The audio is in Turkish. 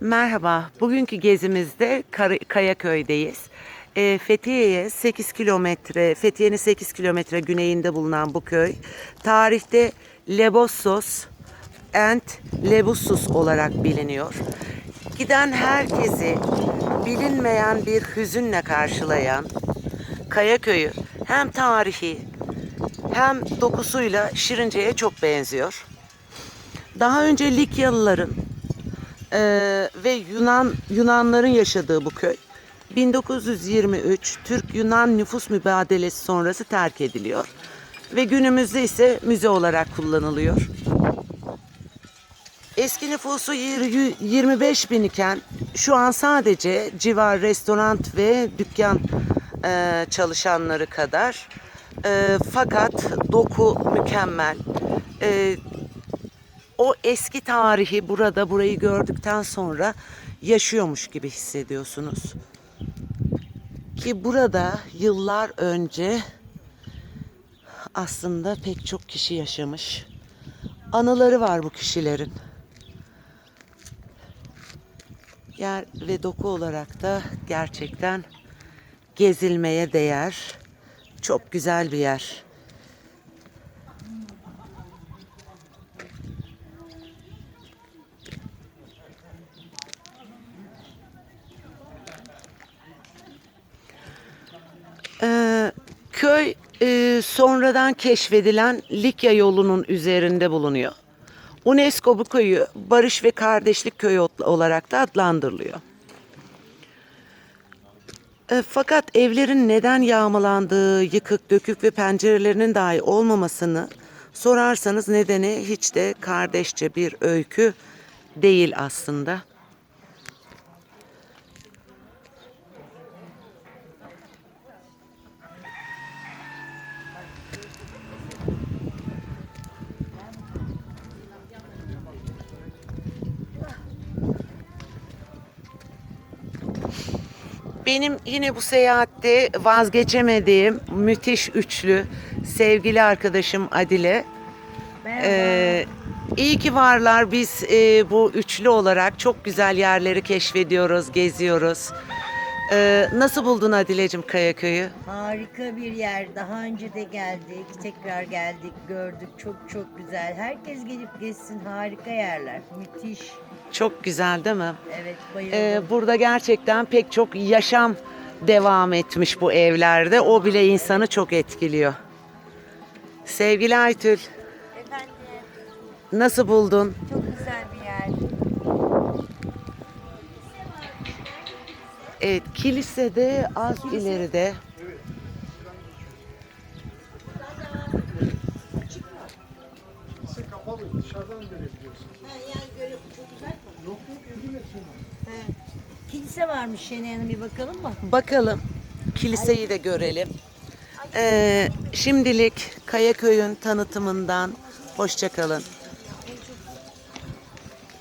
Merhaba, bugünkü gezimizde Kayaköy'deyiz. Fethiye'ye 8 kilometre, Fethiye'nin 8 kilometre güneyinde bulunan bu köy, tarihte Lebossos and Lebussus olarak biliniyor. Giden herkesi bilinmeyen bir hüzünle karşılayan Kayaköy'ü hem tarihi hem dokusuyla Şirince'ye çok benziyor. Daha önce Likyalıların ve Yunanların yaşadığı bu köy 1923 Türk-Yunan nüfus mübadelesi sonrası terk ediliyor ve günümüzde ise müze olarak kullanılıyor. Eski nüfusu 25 bin iken şu an sadece civar restoran ve dükkan çalışanları kadar. Fakat doku mükemmel. O eski tarihi burayı gördükten sonra yaşıyormuş gibi hissediyorsunuz. Ki burada yıllar önce aslında pek çok kişi yaşamış. Anıları var bu kişilerin. Yer ve doku olarak da gerçekten gezilmeye değer. Çok güzel bir yer. Köy sonradan keşfedilen Likya yolunun üzerinde bulunuyor. UNESCO bu köyü Barış ve Kardeşlik Köyü olarak da adlandırılıyor. Fakat evlerin neden yağmalandığı, yıkık, dökük ve pencerelerinin dahi olmamasını sorarsanız nedeni hiç de kardeşçe bir öykü değil aslında. Benim yine bu seyahatte vazgeçemediğim müthiş üçlü sevgili arkadaşım Adile. İyi ki varlar. Biz bu üçlü olarak çok güzel yerleri keşfediyoruz, geziyoruz. Nasıl buldun Adile'cim Kayaköy'ü? Harika bir yer. Daha önce de geldik, tekrar geldik, gördük. Çok çok güzel. Herkes gelip gezsin. Harika yerler. Müthiş. Çok güzel değil mi? Evet, bayıldım. Burada gerçekten pek çok yaşam devam etmiş bu evlerde. O bile insanı çok etkiliyor. Sevgili Aytül, Efendim, nasıl buldun? çok güzel bir yer. Evet, kilise de az ileride. Kilise kapalı, dışarıdan görebiliyorsun. Yok yok, evin içinde. Kilise varmış Şenay Hanım, bir bakalım mı? Bakalım, kiliseyi de görelim. Şimdilik Kayaköy'ün tanıtımından hoşça kalın.